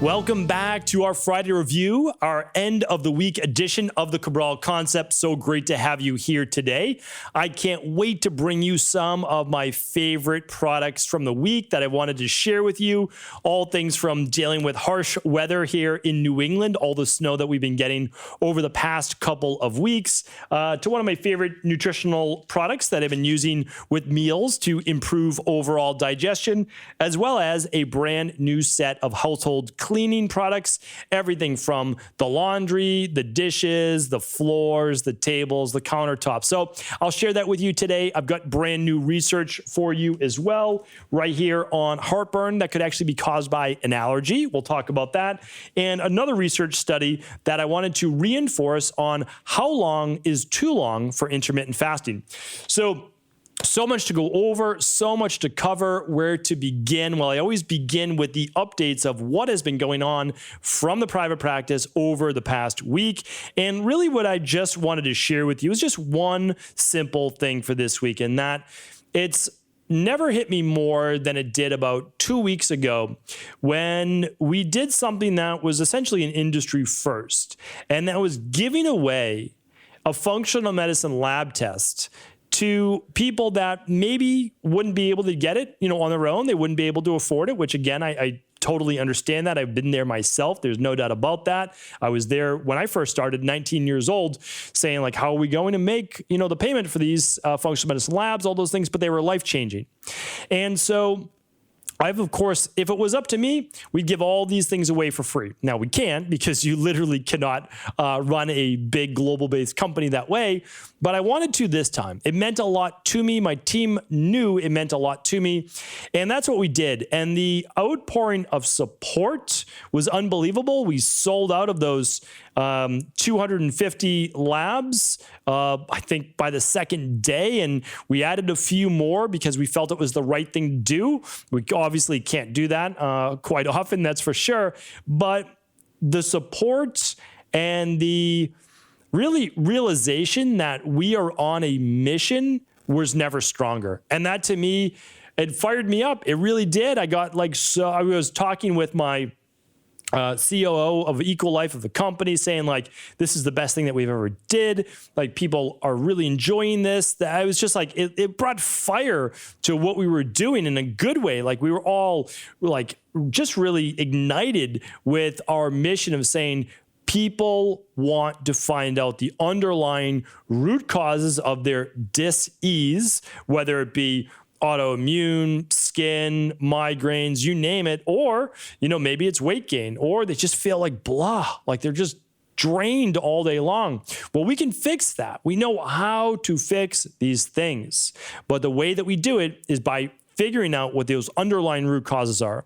Welcome back to our Friday review, our end of the week edition of the Cabral concept. So great to have you here today. I can't wait to bring you some of my favorite products from the week that I wanted to share with you. All things from dealing with harsh weather here in New England, all the snow that we've been getting over the past couple of weeks, to one of my favorite nutritional products that I've been using with meals to improve overall digestion, as well as a brand new set of household cleaning products, everything from the laundry, the dishes, the floors, the tables, the countertops. So I'll share that with you today. I've got brand new research for you as well right here on heartburn that could actually be caused by an allergy. We'll talk about that. And another research study that I wanted to reinforce on how long is too long for intermittent fasting. So much to go over, so much to cover, where to begin. Well, I always begin with the updates of what has been going on from the private practice over the past week. And really what I just wanted to share with you is just one simple thing for this week, and that it's never hit me more than it did about 2 weeks ago when we did something that was essentially an industry first, and that was giving away a functional medicine lab test to people that maybe wouldn't be able to get it, on their own. They wouldn't be able to afford it, which again, I totally understand that. I've been there myself. There's no doubt about that. I was there when I first started, 19 years old, saying like, how are we going to make, the payment for these functional medicine labs, all those things, but they were life-changing. And so of course, if it was up to me, we'd give all these things away for free. Now, we can't because you literally cannot run a big global-based company that way, but I wanted to this time. It meant a lot to me. My team knew it meant a lot to me, and that's what we did. And the outpouring of support was unbelievable. We sold out of those 250 labs, I think by the second day, and we added a few more because we felt it was the right thing to do. We obviously can't do that quite often, that's for sure, but the support and the realization that we are on a mission was never stronger. And that to me, it fired me up. It really did. I was talking with my COO of EquiLife of the company, saying like, this is the best thing that we've ever did. Like, people are really enjoying this. That I was just like, it brought fire to what we were doing in a good way. Like, we were all like just really ignited with our mission of saying, people want to find out the underlying root causes of their dis-ease, whether it be autoimmune, skin, migraines, you name it, or, maybe it's weight gain, or they just feel like blah, like they're just drained all day long. Well, we can fix that. We know how to fix these things, but the way that we do it is by figuring out what those underlying root causes are.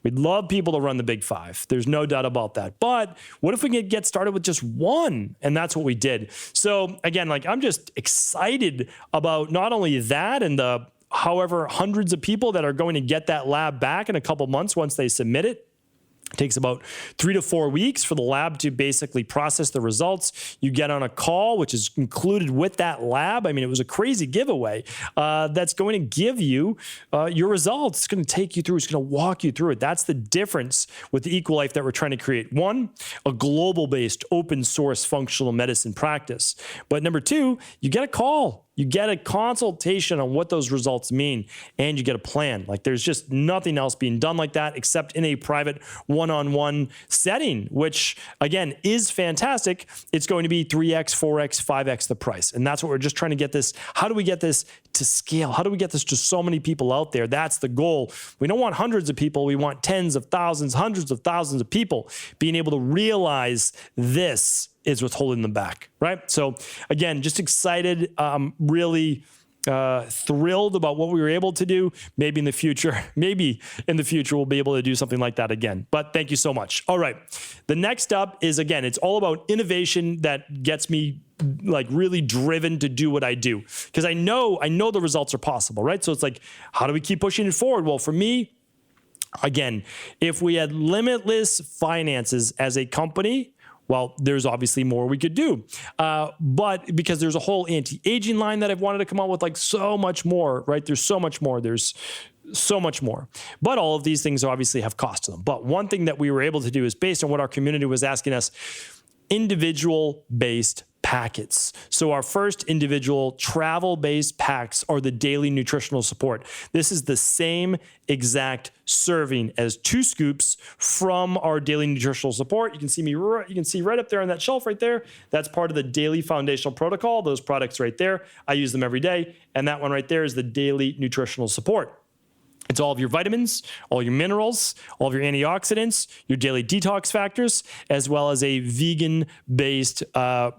We'd love people to run the big five. There's no doubt about that. But what if we could get started with just one? And that's what we did. So again, I'm just excited about not only that and the however hundreds of people that are going to get that lab back in a couple months once they submit it. It takes about 3 to 4 weeks for the lab to basically process the results. You get on a call, which is included with that lab. I mean, it was a crazy giveaway that's going to give you your results. It's going to take you through. It's going to walk you through it. That's the difference with the EquiLife that we're trying to create. One, a global-based, open-source functional medicine practice. But number two, you get a call. You get a consultation on what those results mean, and you get a plan. Like, there's just nothing else being done like that except in a private one-on-one setting, which again is fantastic. It's going to be 3x, 4x, 5x the price. And that's what we're just trying to get this. How do we get this to scale? How do we get this to so many people out there? That's the goal. We don't want hundreds of people. We want tens of thousands, hundreds of thousands of people being able to realize this is what's holding them back, right? So again, just excited, really thrilled about what we were able to do. Maybe in the future we'll be able to do something like that again. But thank you so much. All right. The next up is, again, it's all about innovation that gets me like really driven to do what I do. Because I know the results are possible, right? So it's like, how do we keep pushing it forward? Well, for me, again, if we had limitless finances as a company, well, there's obviously more we could do. But because there's a whole anti-aging line that I've wanted to come out with, like so much more, right? There's so much more. There's so much more. But all of these things obviously have cost to them. But one thing that we were able to do is, based on what our community was asking us, individual-based packets. So our first individual travel-based packs are the daily nutritional support. This is the same exact serving as 2 scoops from our daily nutritional support. You can see right up there on that shelf right there. That's part of the daily foundational protocol. Those products right there, I use them every day. And that one right there is the daily nutritional support. It's all of your vitamins, all your minerals, all of your antioxidants, your daily detox factors, as well as a vegan-based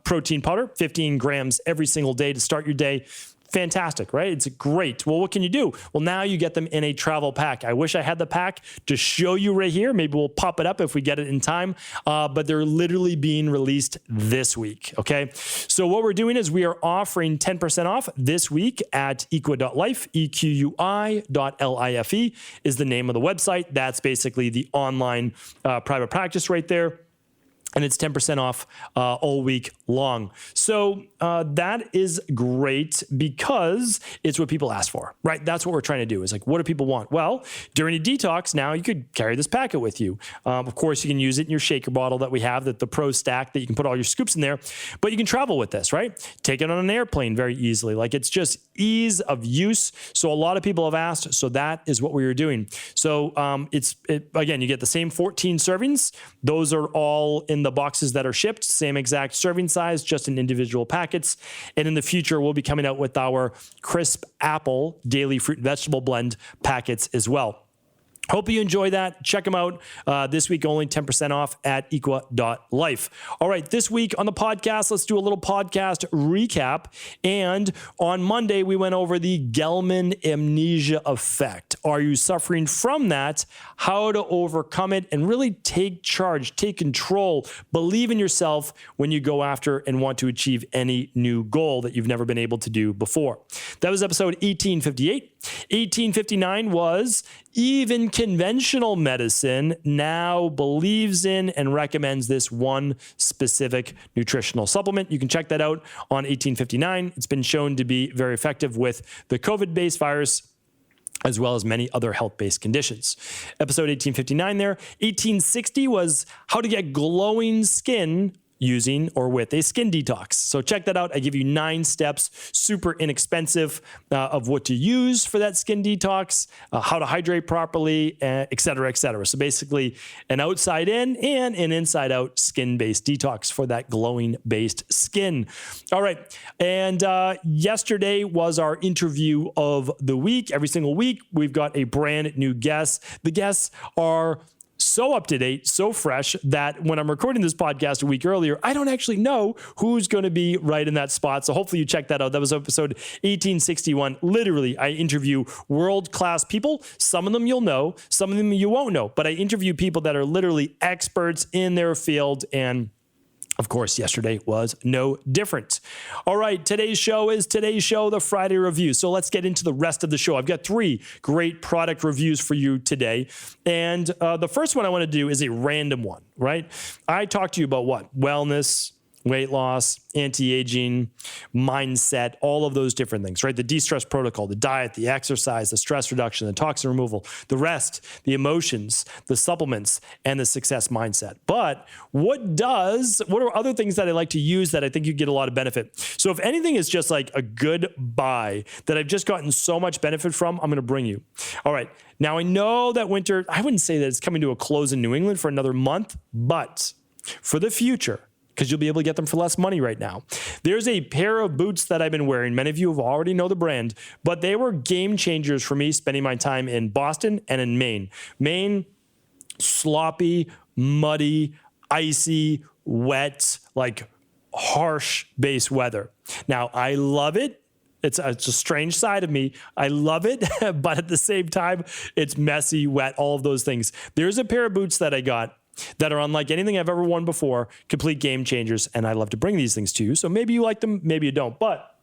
protein powder, 15 grams every single day to start your day. Fantastic, right? It's great. Well, what can you do? Well, now you get them in a travel pack. I wish I had the pack to show you right here. Maybe we'll pop it up if we get it in time, but they're literally being released this week, okay? So what we're doing is we are offering 10% off this week at equi.life, EQUI.LIFE is the name of the website. That's basically the online private practice right there. And it's 10% off all week long. So that is great because it's what people ask for, right? That's what we're trying to do is like, what do people want? Well, during a detox, now you could carry this packet with you. Of course, you can use it in your shaker bottle that we have, the Pro Stack, that you can put all your scoops in there, but you can travel with this, right? Take it on an airplane very easily. Like, it's just ease of use. So a lot of people have asked, so that is what we are doing. So again, you get the same 14 servings. Those are all in the boxes that are shipped, same exact serving size, just in individual packets. And in the future, we'll be coming out with our crisp apple daily fruit and vegetable blend packets as well. Hope you enjoy that. Check them out. This week, only 10% off at equi.life. All right, this week on the podcast, let's do a little podcast recap. And on Monday, we went over the Gelman amnesia effect. Are you suffering from that? How to overcome it and really take charge, take control, believe in yourself when you go after and want to achieve any new goal that you've never been able to do before. That was episode 1858. 1859 was even conventional medicine now believes in and recommends this one specific nutritional supplement. You can check that out on 1859. It's been shown to be very effective with the COVID-based virus, as well as many other health-based conditions. Episode 1859 there. 1860 was how to get glowing skin using or with a skin detox. So check that out. I give you 9 steps, super inexpensive, of what to use for that skin detox, how to hydrate properly, et cetera, et cetera. So basically an outside in and an inside out skin-based detox for that glowing based skin. All right. And yesterday was our interview of the week. Every single week, we've got a brand new guest. The guests are so up to date, so fresh that when I'm recording this podcast a week earlier, I don't actually know who's going to be right in that spot. So hopefully you check that out. That was episode 1861. Literally, I interview world-class people. Some of them you'll know, some of them you won't know, but I interview people that are literally experts in their field, and of course, yesterday was no different. All right, today's show, the Friday review. So let's get into the rest of the show. I've got 3 great product reviews for you today. And the first one I want to do is a random one, right? I talked to you about what? Wellness, weight loss, anti-aging, mindset, all of those different things, right? The de-stress protocol, the diet, the exercise, the stress reduction, the toxin removal, the rest, the emotions, the supplements, and the success mindset. But what are other things that I like to use that I think you get a lot of benefit? So if anything is just like a good buy that I've just gotten so much benefit from, I'm going to bring you. All right. Now I know that winter, I wouldn't say that it's coming to a close in New England for another month, but for the future, because you'll be able to get them for less money right now. There's a pair of boots that I've been wearing. Many of you have already know the brand, but they were game changers for me spending my time in Boston and in Maine. Maine, sloppy, muddy, icy, wet, like harsh base weather. Now, I love it. It's a strange side of me. I love it, but at the same time, it's messy, wet, all of those things. There's a pair of boots that I got that are unlike anything I've ever worn before, complete game changers, and I love to bring these things to you. So maybe you like them, maybe you don't, but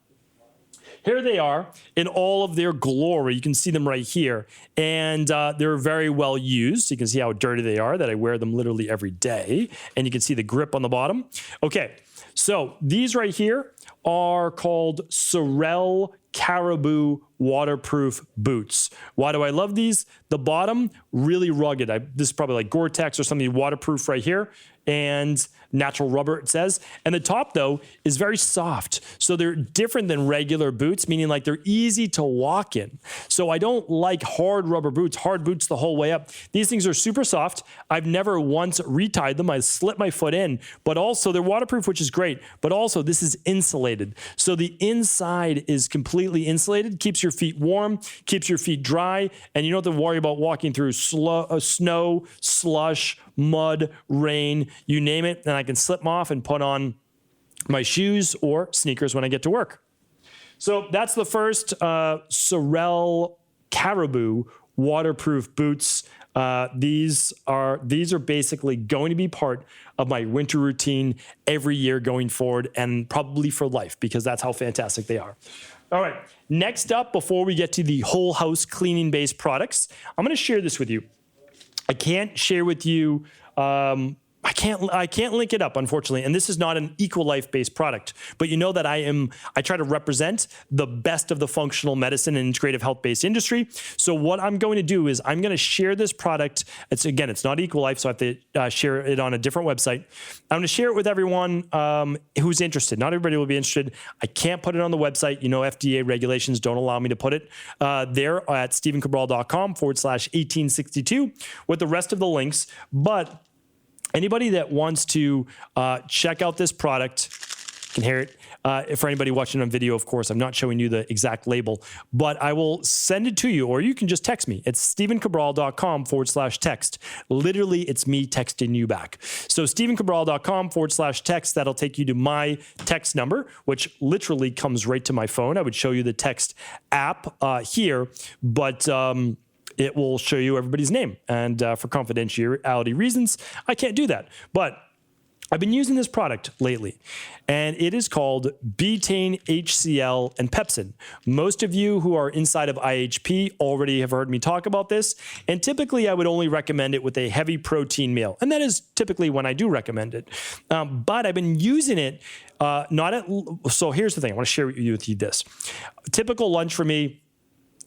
here they are in all of their glory. You can see them right here, and they're very well used. You can see how dirty they are, that I wear them literally every day, and you can see the grip on the bottom. Okay, So these right here are called Sorel Caribou waterproof boots. Why do I love these? The bottom, really rugged. This is probably like Gore-Tex or something waterproof right here, and natural rubber, it says. And the top, though, is very soft. So they're different than regular boots, meaning like they're easy to walk in. So I don't like hard rubber boots, hard boots the whole way up. These things are super soft. I've never once retied them. I slipped my foot in, but also they're waterproof, which is great. But also this is insulated. So the inside is completely insulated, keeps your feet warm, keeps your feet dry, and you don't have to worry about walking through snow, slush, mud, rain, you name it, and I can slip them off and put on my shoes or sneakers when I get to work. So that's the first Sorel Caribou waterproof boots. These are basically going to be part of my winter routine every year going forward, and probably for life, because that's how fantastic they are. All right, next up, before we get to the whole house cleaning based products, I'm going to share this with you. I can't share with you, I can't link it up, unfortunately. And this is not an EquiLife based product, but you know that I try to represent the best of the functional medicine and integrative health based industry. So what I'm going to do is I'm going to share this product. It's not EquiLife, so I have to share it on a different website. I'm going to share it with everyone who's interested. Not everybody will be interested. I can't put it on the website. You know, FDA regulations don't allow me to put it there at stephencabral.com/1862 with the rest of the links. But anybody that wants to check out this product can hear it. For anybody watching on video, of course, I'm not showing you the exact label, but I will send it to you, or you can just text me. It's stephencabral.com/text. Literally, it's me texting you back. So stephencabral.com/text, that'll take you to my text number, which literally comes right to my phone. I would show you the text app here, but it will show you everybody's name. And for confidentiality reasons, I can't do that. But I've been using this product lately, and it is called Betaine HCl and Pepsin. Most of you who are inside of IHP already have heard me talk about this, and typically I would only recommend it with a heavy protein meal, and that is typically when I do recommend it. But I've been using it so here's the thing. I want to share with you this. Typical lunch for me,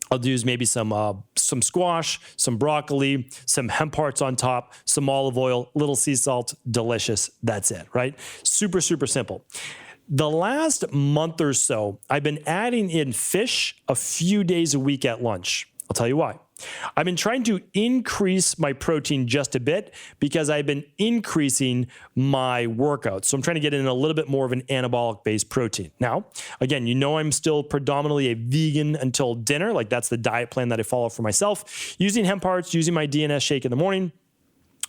I'll use maybe some squash, some broccoli, some hemp hearts on top, some olive oil, little sea salt, delicious. That's it, right? Super, super simple. The last month or so, I've been adding in fish a few days a week at lunch. I'll tell you why. I've been trying to increase my protein just a bit because I've been increasing my workouts. So I'm trying to get in a little bit more of an anabolic-based protein. Now, again, you know I'm still predominantly a vegan until dinner. Like that's the diet plan that I follow for myself. Using hemp hearts, using my DNS shake in the morning.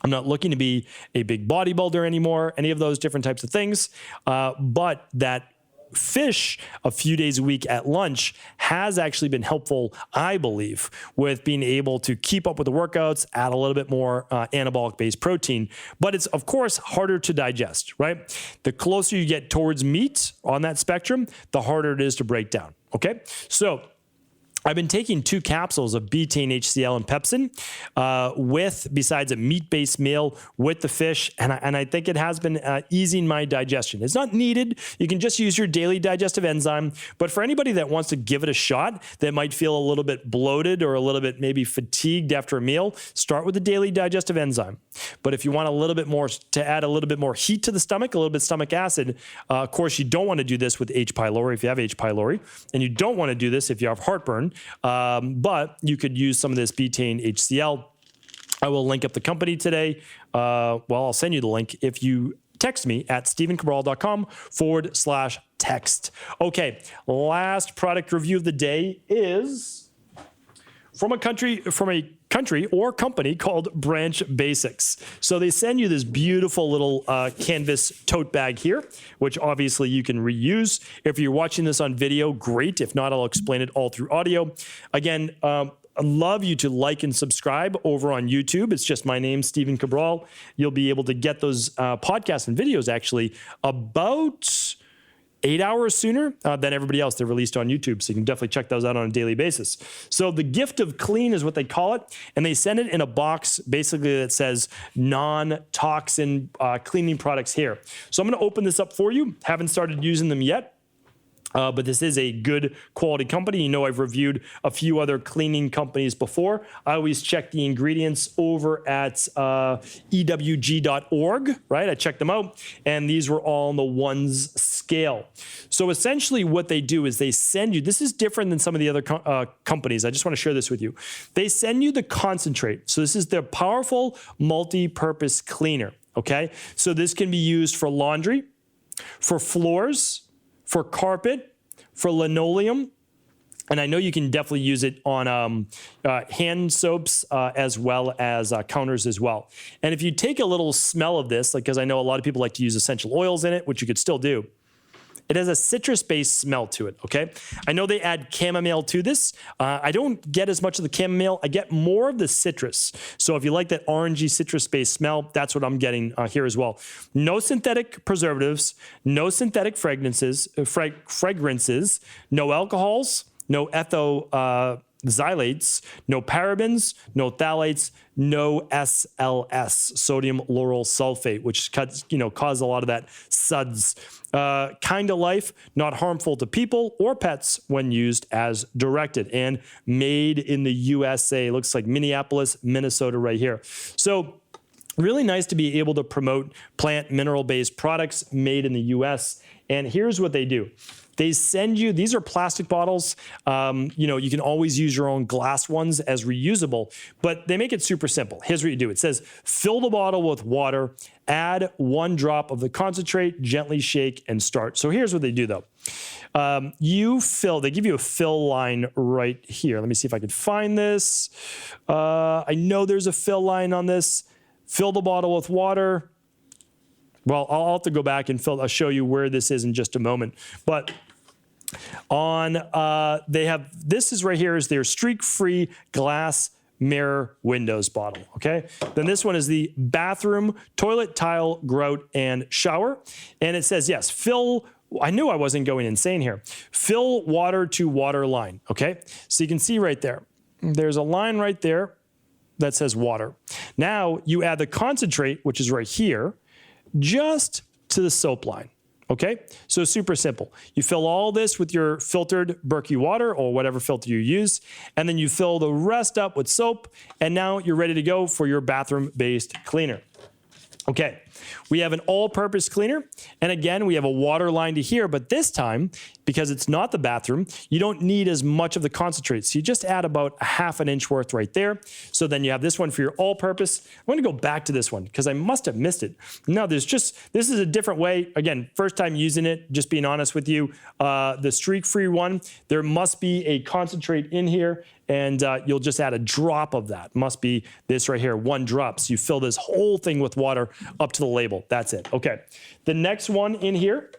I'm not looking to be a big bodybuilder anymore, any of those different types of things. But that fish a few days a week at lunch has actually been helpful, I believe, with being able to keep up with the workouts, add a little bit more anabolic-based protein. But it's, of course, harder to digest, right? The closer you get towards meat on that spectrum, the harder it is to break down, okay? So I've been taking 2 capsules of Betaine HCl and Pepsin besides a meat-based meal with the fish, and I think it has been easing my digestion. It's not needed. You can just use your daily digestive enzyme, but for anybody that wants to give it a shot that might feel a little bit bloated or a little bit maybe fatigued after a meal, start with the daily digestive enzyme. But if you want a little bit more, to add a little bit more heat to the stomach, a little bit of stomach acid, of course, you don't want to do this with H. pylori if you have H. pylori, and you don't want to do this if you have heartburn. But you could use some of this Betaine HCl. I will link up the company today. I'll send you the link if you text me at stephencabral.com/text. Okay, last product review of the day is from a country or company called Branch Basics. So they send you this beautiful little canvas tote bag here, which obviously you can reuse. If you're watching this on video, great. If not, I'll explain it all through audio. Again, I'd love you to like and subscribe over on YouTube. It's just my name, Stephen Cabral. You'll be able to get those podcasts and videos actually about 8 hours sooner than everybody else. They're released on YouTube, so you can definitely check those out on a daily basis. So the gift of clean is what they call it, and they send it in a box basically that says non-toxin cleaning products here. So I'm going to open this up for you. Haven't started using them yet. But this is a good quality company. You know, I've reviewed a few other cleaning companies before. I always check the ingredients over at ewg.org, right? I checked them out, and these were all on the ones scale. So essentially what they do is they send you, this is different than some of the other companies. I just want to share this with you. They send you the concentrate. So this is their powerful multi-purpose cleaner, okay? So this can be used for laundry, for floors, for carpet, for linoleum, and I know you can definitely use it on hand soaps as well as counters as well. And if you take a little smell of this, like, because I know a lot of people like to use essential oils in it, which you could still do, it has a citrus-based smell to it, okay? I know they add chamomile to this. I don't get as much of the chamomile. I get more of the citrus. So if you like that orangey citrus-based smell, that's what I'm getting here as well. No synthetic preservatives, no synthetic fragrances, no alcohols, no xylates, no parabens, no phthalates, no SLS, sodium lauryl sulfate, which cause a lot of that suds. Kind of life, not harmful to people or pets when used as directed, and made in the USA. Looks like Minneapolis, Minnesota right here. So really nice to be able to promote plant mineral-based products made in the US. And here's what they do. They send you, these are plastic bottles. You can always use your own glass ones as reusable, but they make it super simple. Here's what you do. It says, fill the bottle with water, add 1 drop of the concentrate, gently shake, and start. So here's what they do though. They give you a fill line right here. Let me see if I can find this. I know there's a fill line on this. Fill the bottle with water. Well, I'll have to go back and I'll show you where this is in just a moment. But this is right here is their streak-free glass mirror windows bottle, okay? Then this one is the bathroom, toilet, tile, grout, and shower. And it says, yes, I knew I wasn't going insane here. Fill water to water line, okay? So you can see right there, there's a line right there that says water. Now you add the concentrate, which is right here, just to the soap line, okay? So super simple. You fill all this with your filtered Berkey water or whatever filter you use, and then you fill the rest up with soap, and now you're ready to go for your bathroom-based cleaner. Okay, we have an all-purpose cleaner, and again, we have a water line to here, but this time, because it's not the bathroom, you don't need as much of the concentrate. So you just add about 1/2 inch worth right there. So then you have this one for your all-purpose. I'm gonna go back to this one because I must have missed it. No, this is a different way. Again, first time using it, just being honest with you. The streak-free one, there must be a concentrate in here, and you'll just add a drop of that. Must be this right here, 1 drop. So you fill this whole thing with water up to the label. That's it. Okay. The next one in here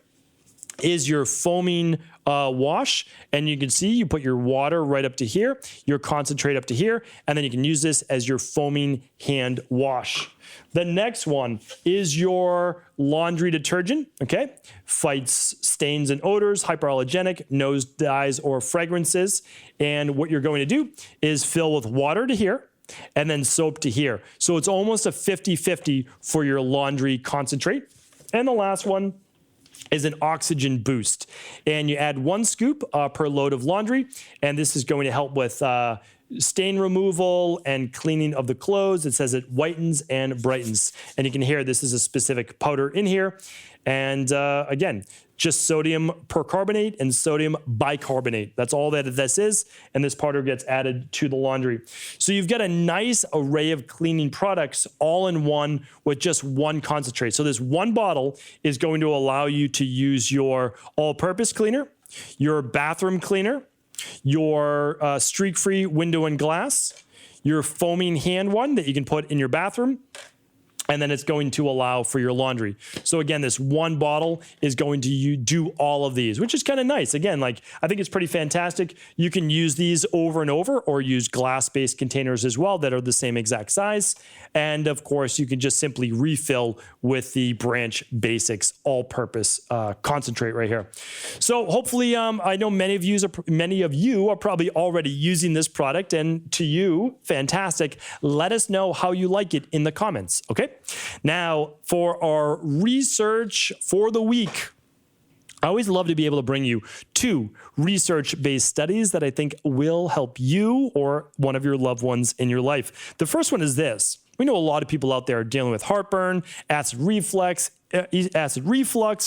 is your foaming wash. And you can see you put your water right up to here, your concentrate up to here, and then you can use this as your foaming hand wash. The next one is your laundry detergent, okay? Fights stains and odors, hyperallergenic, nose dyes or fragrances. And what you're going to do is fill with water to here and then soap to here. So it's almost a 50-50 for your laundry concentrate. And the last one is an oxygen boost. And you add 1 scoop per load of laundry. And this is going to help with stain removal and cleaning of the clothes. It says it whitens and brightens. And you can hear this is a specific powder in here. And again, just sodium percarbonate and sodium bicarbonate. That's all that this is. And this powder gets added to the laundry. So you've got a nice array of cleaning products all in one with just 1 concentrate. So this 1 bottle is going to allow you to use your all-purpose cleaner, your bathroom cleaner, your streak-free window and glass, your foaming hand one that you can put in your bathroom, and then it's going to allow for your laundry. So again, this one bottle is going to do all of these, which is kind of nice. Again, like I think it's pretty fantastic. You can use these over and over or use glass-based containers as well that are the same exact size. And of course, you can just simply refill with the Branch Basics all-purpose concentrate right here. So hopefully, I know many of you are probably already using this product, and to you, fantastic. Let us know how you like it in the comments, okay? Now, for our research for the week, I always love to be able to bring you 2 research-based studies that I think will help you or one of your loved ones in your life. The first one is this. We know a lot of people out there are dealing with heartburn, acid reflux,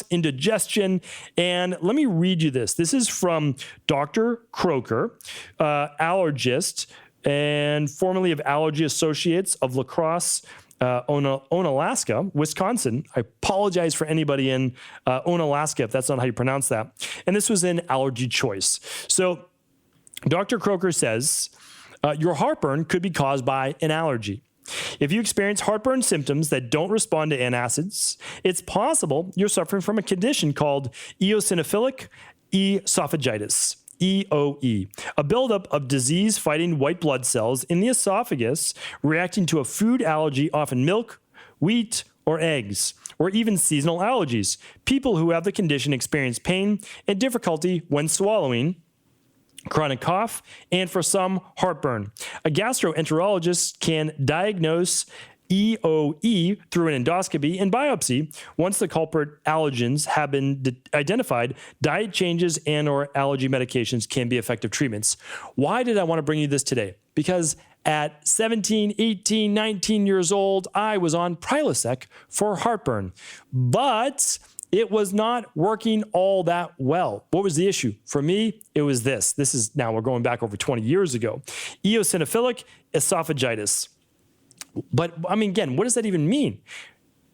indigestion, and let me read you this. This is from Dr. Croker, allergist and formerly of Allergy Associates of La Crosse, Onalaska, Wisconsin. I apologize for anybody in Onalaska if that's not how you pronounce that. And this was in Allergy Choice. So Dr. Croker says, your heartburn could be caused by an allergy. If you experience heartburn symptoms that don't respond to antacids, it's possible you're suffering from a condition called eosinophilic esophagitis. EOE, a buildup of disease-fighting white blood cells in the esophagus reacting to a food allergy, often milk, wheat, or eggs, or even seasonal allergies. People who have the condition experience pain and difficulty when swallowing, chronic cough, and for some, heartburn. A gastroenterologist can diagnose EOE through an endoscopy and biopsy. Once the culprit allergens have been identified, diet changes and or allergy medications can be effective treatments. Why did I want to bring you this today? Because at 17, 18, 19 years old, I was on Prilosec for heartburn, but it was not working all that well. What was the issue? For me, it was this. This is now, we're going back over 20 years ago. Eosinophilic esophagitis. But I mean, again, what does that even mean?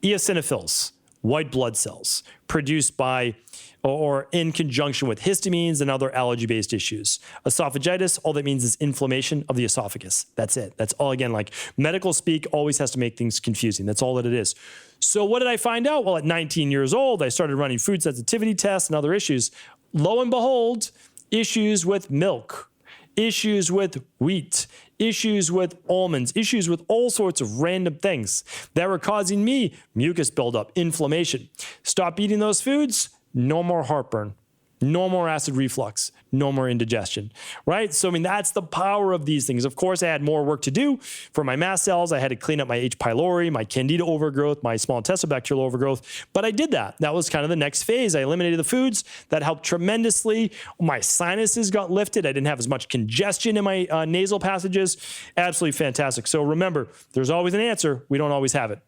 Eosinophils, white blood cells produced by or in conjunction with histamines and other allergy-based issues. Esophagitis, all that means is inflammation of the esophagus. That's it. That's all. Again, like medical speak always has to make things confusing. That's all that it is. So what did I find out? Well, at 19 years old, I started running food sensitivity tests and other issues. Lo and behold, issues with milk, issues with wheat, issues with almonds, issues with all sorts of random things that were causing me mucus buildup, inflammation. Stop eating those foods, no more heartburn, no more acid reflux, no more indigestion, right? So, I mean, that's the power of these things. Of course, I had more work to do for my mast cells. I had to clean up my H. pylori, my candida overgrowth, my small intestinal bacterial overgrowth, but I did that. That was kind of the next phase. I eliminated the foods. That helped tremendously. My sinuses got lifted. I didn't have as much congestion in my nasal passages. Absolutely fantastic. So remember, there's always an answer. We don't always have it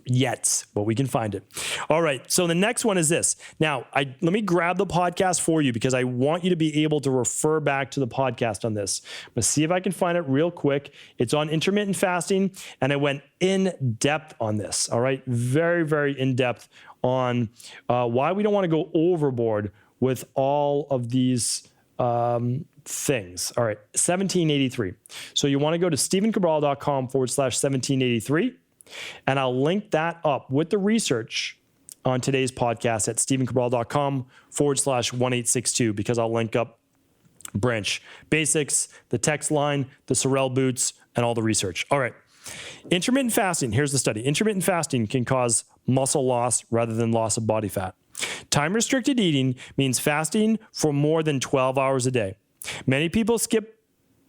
yet, but we can find it. All right. So the next one is this. Now, let me grab the podcast for you because I want you to be able to refer back to the podcast on this. I'm going to see if I can find it real quick. It's on intermittent fasting, and I went in depth on this. All right. Very, very in depth on why we don't want to go overboard with all of these things. All right. 1783. So you want to go to stephencabral.com/1783. And I'll link that up with the research on today's podcast at stephencabral.com/1862 because I'll link up Branch Basics, the text line, the Sorel boots, and all the research. All right. Intermittent fasting. Here's the study. Intermittent fasting can cause muscle loss rather than loss of body fat. Time-restricted eating means fasting for more than 12 hours a day. Many people skip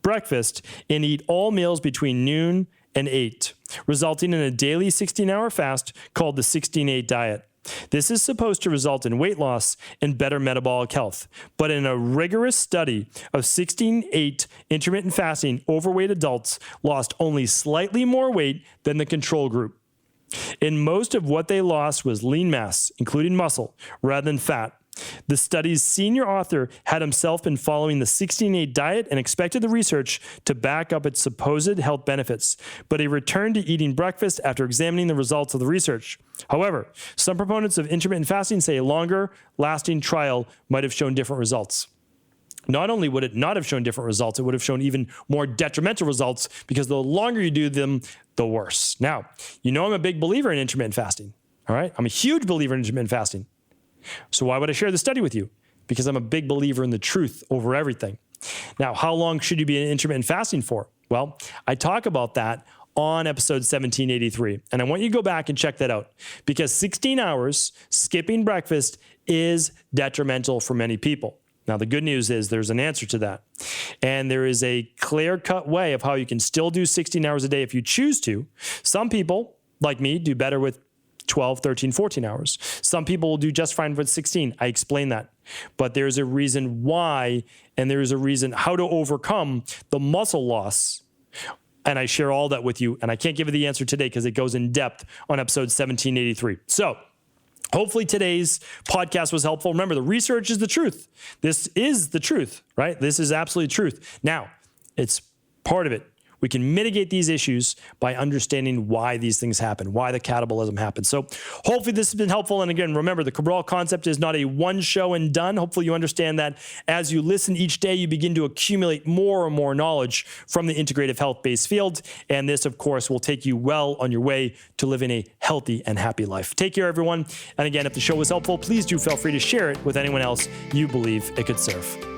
breakfast and eat all meals between noon and 8, resulting in a daily 16-hour fast called the 16-8 diet. This is supposed to result in weight loss and better metabolic health. But in a rigorous study of 16-8 intermittent fasting, overweight adults lost only slightly more weight than the control group. And most of what they lost was lean mass, including muscle, rather than fat. The study's senior author had himself been following the 16-8 diet and expected the research to back up its supposed health benefits, but he returned to eating breakfast after examining the results of the research. However, some proponents of intermittent fasting say a longer lasting trial might have shown different results. not only would it not have shown different results, it would have shown even more detrimental results, because the longer you do them, the worse. Now, I'm a big believer in intermittent fasting. All right. I'm a huge believer in intermittent fasting. So why would I share this study with you? Because I'm a big believer in the truth over everything. Now, how long should you be in intermittent fasting for? Well, I talk about that on episode 1783. And I want you to go back and check that out, because 16 hours skipping breakfast is detrimental for many people. Now, the good news is there's an answer to that. And there is a clear-cut way of how you can still do 16 hours a day if you choose to. Some people, like me, do better with 12, 13, 14 hours. Some people will do just fine with 16. I explain that. But there's a reason why, and there's a reason how to overcome the muscle loss. And I share all that with you. And I can't give you the answer today because it goes in depth on episode 1783. So hopefully today's podcast was helpful. Remember, the research is the truth. This is the truth, right? This is absolute truth. Now, it's part of it. We can mitigate these issues by understanding why these things happen, why the catabolism happens. So hopefully this has been helpful. And again, remember, the Cabral concept is not a one show and done. Hopefully you understand that as you listen each day, you begin to accumulate more and more knowledge from the integrative health-based field. And this, of course, will take you well on your way to living a healthy and happy life. Take care, everyone. And again, if the show was helpful, please do feel free to share it with anyone else you believe it could serve.